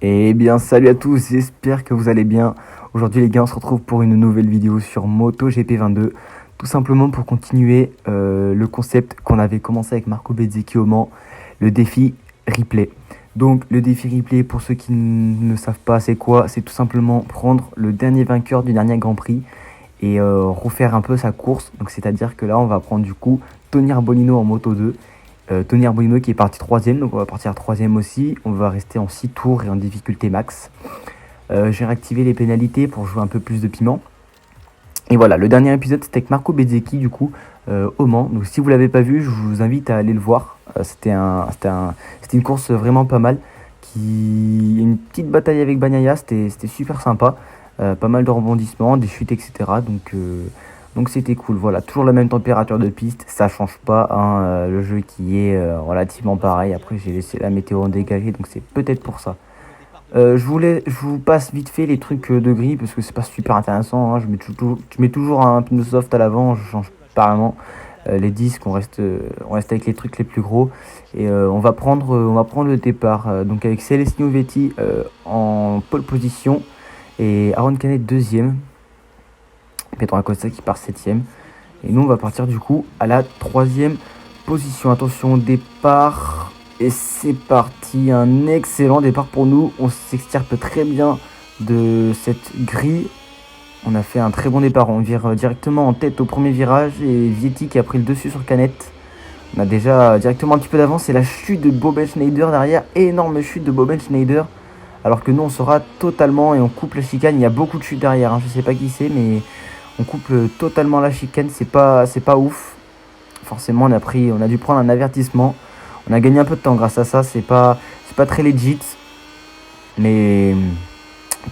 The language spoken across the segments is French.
Eh bien, salut à tous, j'espère que vous allez bien. Aujourd'hui, les gars, on se retrouve pour une nouvelle vidéo sur MotoGP 22. Tout simplement pour continuer le concept qu'on avait commencé avec Marco Bezzecchi au Mans, le défi replay. Donc, le défi replay, pour ceux qui ne savent pas c'est quoi, c'est tout simplement prendre le dernier vainqueur du dernier Grand Prix et refaire un peu sa course. Donc, c'est-à-dire que là, on va prendre du coup Tony Arbolino en Moto 2. Tony Arbolino qui est parti 3ème, donc on va partir 3ème aussi. On va rester en 6 tours et en difficulté max. J'ai réactivé les pénalités pour jouer un peu plus de piment. Et voilà, le dernier épisode c'était avec Marco Bezzecchi du coup au Mans. Donc si vous l'avez pas vu, je vous invite à aller le voir. C'était une course vraiment pas mal. Une petite bataille avec Bagnaia, c'était super sympa. Pas mal de rebondissements, des chutes, etc. Donc c'était cool. Voilà, toujours la même température de piste, ça change pas. Hein, le jeu qui est relativement pareil. Après j'ai laissé la météo en dégagé, donc c'est peut-être pour ça. Je vous passe vite fait les trucs de grille parce que c'est pas super intéressant. Hein. Je mets toujours un pneu soft à l'avant, je change pas vraiment. Les disques, on reste avec les trucs les plus gros. Et on va prendre le départ. Donc avec Celestino Vietti en pole position et Aaron Canet deuxième. Pedro Acosta qui part 7ème. Et nous, on va partir du coup à la 3ème position. Attention au départ. Et c'est parti. Un excellent départ pour nous. On s'extirpe très bien de cette grille. On a fait un très bon départ. On vire directement en tête au premier virage. Et Vietti qui a pris le dessus sur Canet. On a déjà directement un petit peu d'avance. Et la chute de Boben Schneider derrière. Énorme chute de Boben Schneider. Alors que nous, on sera totalement et on coupe la chicane. Il y a beaucoup de chutes derrière. Hein. Je sais pas qui c'est, mais on coupe totalement la chicane, c'est pas ouf. Forcément, on a dû prendre un avertissement. On a gagné un peu de temps grâce à ça. C'est pas très legit, mais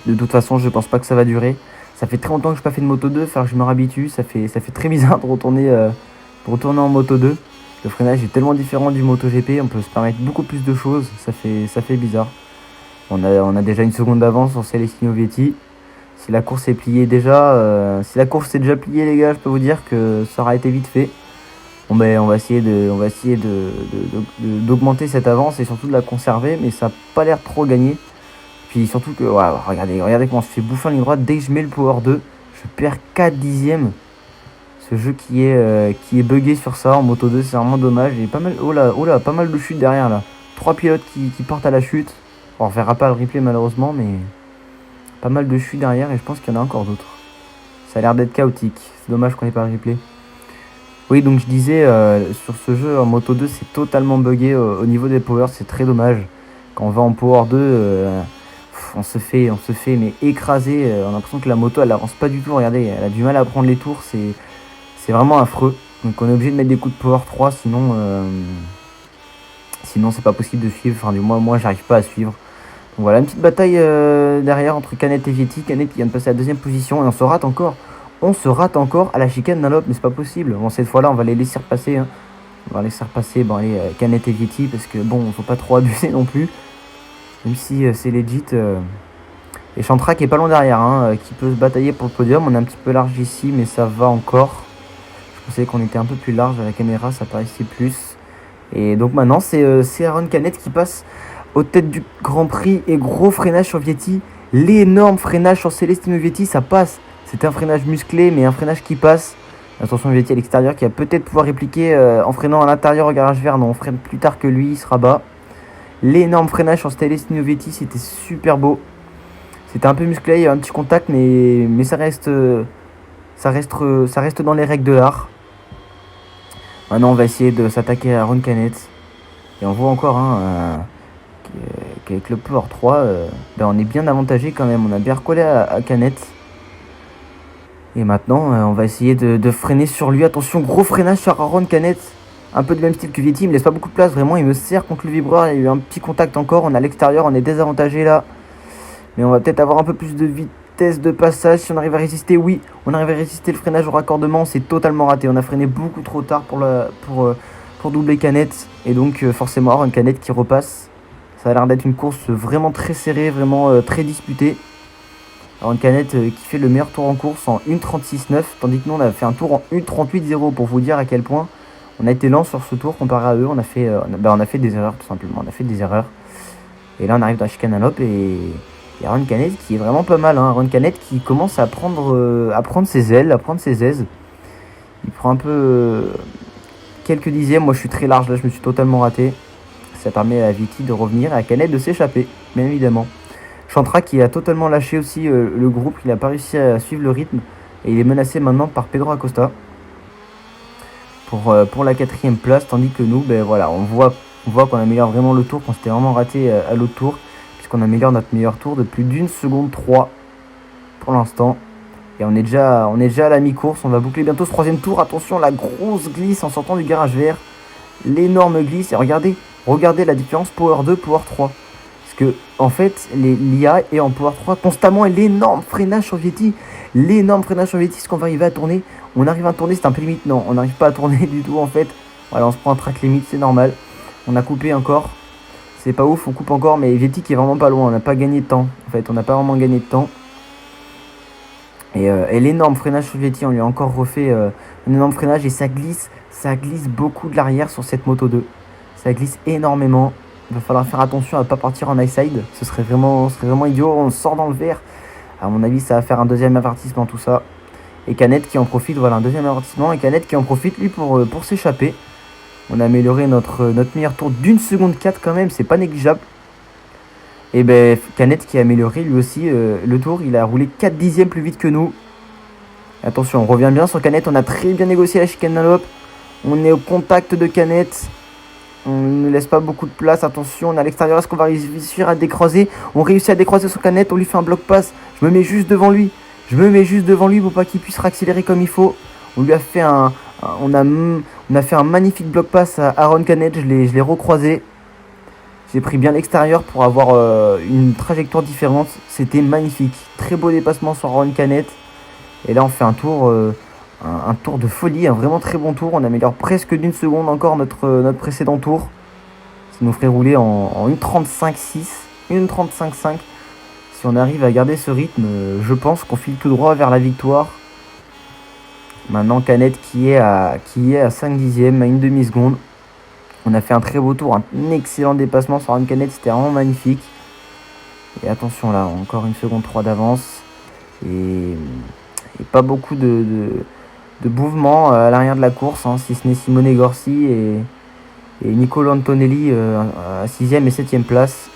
de toute façon, je pense pas que ça va durer. Ça fait très longtemps que je n'ai pas fait de Moto 2, faire que je me réhabitue. Ça fait très bizarre de retourner en Moto 2. Le freinage est tellement différent du MotoGP, on peut se permettre beaucoup plus de choses. Ça fait bizarre. On a déjà une seconde d'avance sur Celestino Vietti. Si la course est pliée déjà, si la course est déjà pliée les gars, je peux vous dire que ça aura été vite fait. Bon ben on va essayer d'augmenter cette avance et surtout de la conserver, mais ça n'a pas l'air trop gagné. Puis surtout que regardez comment on se fait bouffer en ligne droite dès que je mets le power 2, je perds 4 dixièmes. Ce jeu qui est buggé sur ça en moto 2, c'est vraiment dommage. Il y a pas mal, pas mal de chutes derrière là. 3 pilotes qui partent à la chute. On verra pas le replay malheureusement, mais pas mal de chutes derrière et je pense qu'il y en a encore d'autres. Ça a l'air d'être chaotique. C'est dommage qu'on n'ait pas le replay. Oui, donc je disais, sur ce jeu en Moto 2, c'est totalement buggé au niveau des powers. C'est très dommage. Quand on va en Power 2, on se fait mais écraser. On a l'impression que la moto, elle avance pas du tout. Regardez, elle a du mal à prendre les tours. C'est vraiment affreux. Donc on est obligé de mettre des coups de Power 3, sinon c'est pas possible de suivre. Enfin, du moins, moi, j'arrive pas à suivre. Donc voilà, une petite bataille derrière entre Canet et Vietti. Canet qui vient de passer à la 2ème position et on se rate encore à la chicane d'un mais c'est pas possible. Bon, cette fois-là, on va les laisser repasser. Hein. On va laisser repasser Canet et Vietti parce que bon, faut pas trop abuser non plus. Même si c'est legit. Et Chantra qui est pas loin derrière, hein, qui peut se batailler pour le podium. On est un petit peu large ici, mais ça va encore. Je pensais qu'on était un peu plus large à la caméra, ça paraissait plus. Et donc maintenant, c'est Aaron Canet qui passe aux têtes du Grand Prix et gros freinage sur Vietti. L'énorme freinage sur Celestino Vietti, ça passe. C'est un freinage musclé, mais un freinage qui passe. Attention, Vietti à l'extérieur qui va peut-être pouvoir répliquer en freinant à l'intérieur au garage vert. Non, on freine plus tard que lui, il sera bas. L'énorme freinage sur Celestino Vietti, c'était super beau. C'était un peu musclé, il y a un petit contact, mais ça reste dans les règles de l'art. Maintenant, on va essayer de s'attaquer à Aaron Canet. Et on voit encore qu'avec le Power 3, on est bien avantagé quand même. On a bien recollé à Canet. Et maintenant, on va essayer de freiner sur lui. Attention, gros freinage sur Aaron Canet. Un peu de même style que Vietti, il me laisse pas beaucoup de place. Vraiment, il me serre contre le vibreur. Il y a eu un petit contact encore. On est à l'extérieur, on est désavantagé là. Mais on va peut-être avoir un peu plus de vitesse de passage si on arrive à résister. Oui, on arrive à résister le freinage au raccordement. C'est totalement raté. On a freiné beaucoup trop tard pour doubler Canet. Et donc, forcément, Aaron Canet qui repasse. Ça a l'air d'être une course vraiment très serrée, vraiment très disputée. Aaron Canet qui fait le meilleur tour en course en 1.36.9, tandis que nous on a fait un tour en 1.38.0 pour vous dire à quel point on a été lent sur ce tour comparé à eux. On a fait des erreurs tout simplement, on a fait des erreurs. Et là on arrive dans la chicane à l'op et Aaron Canet qui est vraiment pas mal. Hein. Aaron Canet qui commence à prendre ses ailes, à prendre ses aises. Il prend un peu quelques dixièmes. Moi je suis très large là, je me suis totalement raté. Ça permet à Vietti de revenir et à Canet de s'échapper, bien évidemment. Chantra qui a totalement lâché aussi le groupe, il n'a pas réussi à suivre le rythme. Et il est menacé maintenant par Pedro Acosta pour la 4e place. Tandis que nous, ben voilà, on voit qu'on améliore vraiment le tour, qu'on s'était vraiment raté à l'autre tour. Puisqu'on améliore notre meilleur tour de plus d'1 seconde 3 pour l'instant. Et on est déjà à la mi-course, on va boucler bientôt ce 3e tour. Attention, la grosse glisse en sortant du garage vert. L'énorme glisse. Et regardez la différence Power 2, Power 3. Parce que, en fait, l'IA est en Power 3 constamment. Et l'énorme freinage sur Vietti. Est-ce qu'on va arriver à tourner? On arrive à tourner, c'est un peu limite. Non, on n'arrive pas à tourner du tout, en fait. Voilà, on se prend un track limite, c'est normal. On a coupé encore. C'est pas ouf, on coupe encore. Mais Vietti qui est vraiment pas loin. On n'a pas gagné de temps. En fait, on n'a pas vraiment gagné de temps. Et l'énorme freinage sur Vietti, on lui a encore refait un énorme freinage. Et ça glisse beaucoup de l'arrière sur cette Moto 2. Ça glisse énormément. Il va falloir faire attention à ne pas partir en high side. Ce serait vraiment idiot. On sort dans le vert. À mon avis, ça va faire un 2e avertissement, tout ça. Et Canet qui en profite. Voilà, un 2e avertissement. Et Canet qui en profite, lui, pour s'échapper. On a amélioré notre meilleur tour d'1 seconde 4 quand même. C'est pas négligeable. Et ben, Canet qui a amélioré lui aussi le tour. Il a roulé 4 dixièmes plus vite que nous. Attention, on revient bien sur Canet. On a très bien négocié la chicane Dunlop. On est au contact de Canet. On ne laisse pas beaucoup de place. Attention, on est à l'extérieur. Est-ce qu'on va réussir à décroiser? On réussit à décroiser sur Canet. On lui fait un bloc pass. Je me mets juste devant lui. Pour pas qu'il puisse réaccélérer comme il faut. On lui a fait on a fait un magnifique bloc pass à Aaron Canet. Je l'ai recroisé. J'ai pris bien l'extérieur pour avoir une trajectoire différente. C'était magnifique. Très beau dépassement sur Aaron Canet. Et là, on fait un tour de folie. Un vraiment très bon tour. On améliore presque d'1 seconde encore notre précédent tour. Ça nous ferait rouler en 1.35.6. 1.35.5. Si on arrive à garder ce rythme, je pense qu'on file tout droit vers la victoire. Maintenant, Canet qui est à 5 dixièmes, à une demi-seconde. On a fait un très beau tour, un excellent dépassement sur Aaron Canet, c'était vraiment magnifique. Et attention là, encore 1 seconde 3 d'avance. Et pas beaucoup de mouvement à l'arrière de la course, hein, si ce n'est Simone Gorsi et Nicolo Antonelli à 6e et 7e place.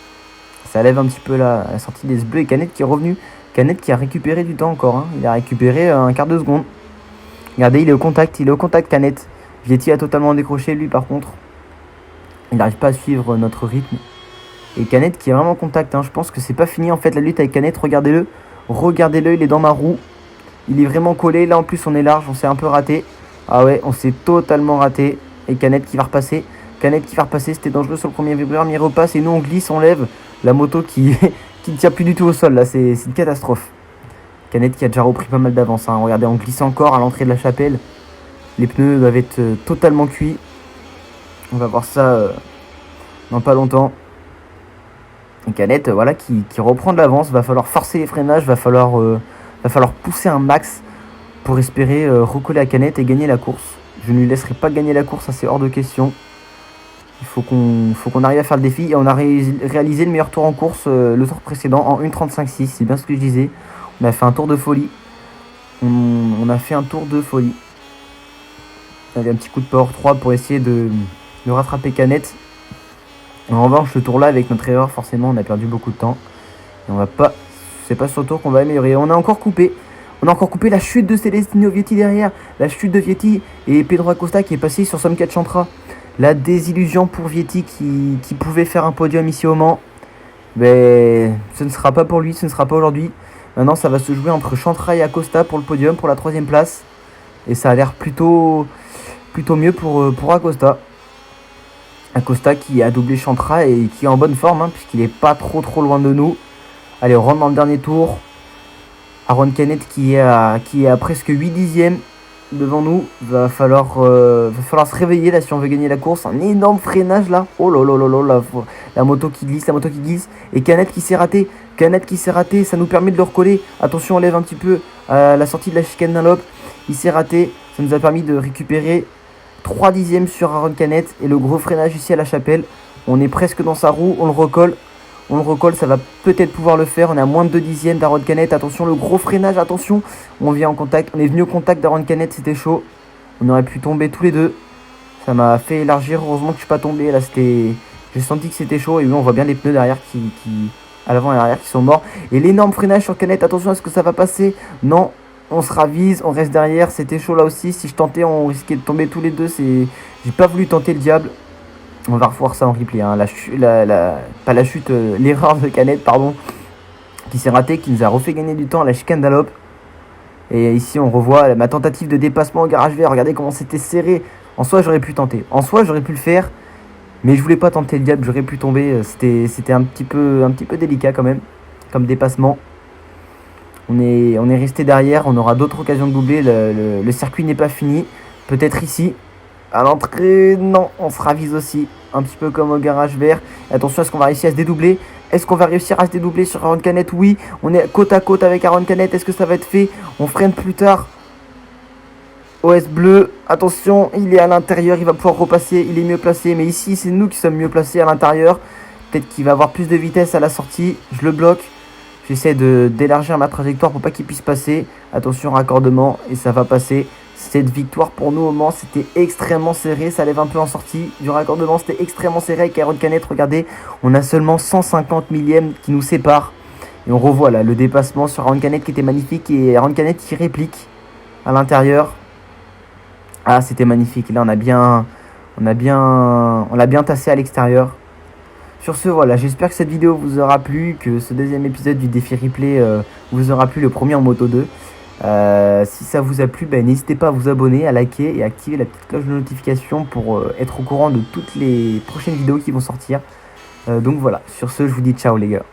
Ça lève un petit peu la sortie des bleus. Et Canet qui est revenu. Canet qui a récupéré du temps encore. Hein. Il a récupéré un quart de seconde. Regardez, il est au contact Canet. Vietti a totalement décroché lui par contre. Il n'arrive pas à suivre notre rythme. Et Canet qui est vraiment en contact. Hein. Je pense que c'est pas fini en fait la lutte avec Canet. Regardez-le, il est dans ma roue. Il est vraiment collé. Là en plus on est large, on s'est un peu raté. Ah ouais, on s'est totalement raté. Et Canet qui va repasser. C'était dangereux sur le premier vibreur. Mais il repasse et nous on glisse, on lève. La moto qui ne tient plus du tout au sol. Là c'est une catastrophe. Canet qui a déjà repris pas mal d'avance. Hein. Regardez, on glisse encore à l'entrée de la chapelle. Les pneus doivent être totalement cuits. On va voir ça dans pas longtemps. Et Canet, voilà, qui reprend de l'avance. Va falloir forcer les freinages. Va falloir pousser un max pour espérer recoller à Canet et gagner la course. Je ne lui laisserai pas gagner la course, ça c'est hors de question. Il faut qu'on arrive à faire le défi. Et on a réalisé le meilleur tour en course, le tour précédent, en 1.35.6. C'est bien ce que je disais. On a fait un tour de folie. Allez, un petit coup de power 3 pour essayer de rattraper Canet. En revanche, ce tour-là, avec notre erreur, forcément, on a perdu beaucoup de temps. Et c'est pas sur le tour qu'on va améliorer. On a encore coupé la chute de Celestino Vietti derrière. La chute de Vietti et Pedro Acosta qui est passé sur Somket Chantra. La désillusion pour Vietti qui pouvait faire un podium ici au Mans. Mais ce ne sera pas pour lui, ce ne sera pas aujourd'hui. Maintenant, ça va se jouer entre Chantra et Acosta pour le podium, pour la 3e place. Et ça a l'air plutôt mieux pour Acosta. Acosta qui a doublé Chantra et qui est en bonne forme, hein, puisqu'il n'est pas trop loin de nous. Allez, on rentre dans le dernier tour. Aaron Canet qui est à presque 8 dixièmes devant nous. Va falloir se réveiller là si on veut gagner la course. Un énorme freinage là. Oh là là là là, la moto qui glisse. Et Canet qui s'est raté. Ça nous permet de le recoller. Attention, on lève un petit peu à la sortie de la chicane Dunlop. Il s'est raté. Ça nous a permis de récupérer 3 dixièmes sur Aaron Canet. Et le gros freinage ici à la chapelle. On est presque dans sa roue. On le recolle. On le recolle, ça va peut-être pouvoir le faire. On est à moins de 2 dixièmes d'Aaron Canet. Attention, le gros freinage, attention. On vient en contact. On est venu au contact d'Aaron Canet, c'était chaud. On aurait pu tomber tous les deux. Ça m'a fait élargir. Heureusement que je suis pas tombé. Là, c'était... J'ai senti que c'était chaud. Et oui, on voit bien les pneus derrière à l'avant et à l'arrière qui sont morts. Et l'énorme freinage sur Canet. Attention, est-ce que ça va passer? Non. On se ravise, on reste derrière. C'était chaud là aussi. Si je tentais, on risquait de tomber tous les deux. J'ai pas voulu tenter le diable. On va revoir ça en replay. Hein. Pas la chute, l'erreur de Canet, pardon, qui s'est ratée, qui nous a refait gagner du temps à la chicane d'Allop. Et ici, on revoit ma tentative de dépassement au garage vert. Regardez comment c'était serré. En soi, j'aurais pu tenter. En soi, j'aurais pu le faire. Mais je voulais pas tenter le diable. J'aurais pu tomber. C'était un petit peu délicat quand même, comme dépassement. On est resté derrière. On aura d'autres occasions de doubler. Le circuit n'est pas fini. Peut-être ici. À l'entrée, non, on se ravise aussi. Un petit peu comme au garage vert. Attention, est-ce qu'on va réussir à se dédoubler? Est-ce qu'on va réussir à se dédoubler sur Aaron Canet? Oui, on est côte à côte avec Aaron Canet. Est-ce que ça va être fait? On freine plus tard. OS bleu, attention, il est à l'intérieur, il va pouvoir repasser, il est mieux placé. Mais ici, c'est nous qui sommes mieux placés à l'intérieur. Peut-être qu'il va avoir plus de vitesse à la sortie. Je le bloque. J'essaie d'élargir ma trajectoire pour pas qu'il puisse passer. Attention, raccordement, et ça va passer. Cette victoire pour nous au Mans, c'était extrêmement serré. Ça lève un peu en sortie du raccordement. C'était extrêmement serré avec Aaron Canet. Regardez, on a seulement 150 millièmes qui nous séparent. Et on revoit là le dépassement sur Aaron Canet qui était magnifique. Et Aaron Canet qui réplique à l'intérieur. Ah, c'était magnifique. Là, on l'a bien tassé à l'extérieur. Sur ce, voilà, j'espère que cette vidéo vous aura plu. Que ce deuxième épisode du défi replay vous aura plu, le premier en Moto 2. Si ça vous a plu, n'hésitez pas à vous abonner, à liker et à activer la petite cloche de notification pour être au courant de toutes les prochaines vidéos qui vont sortir. Donc voilà, sur ce, je vous dis ciao les gars.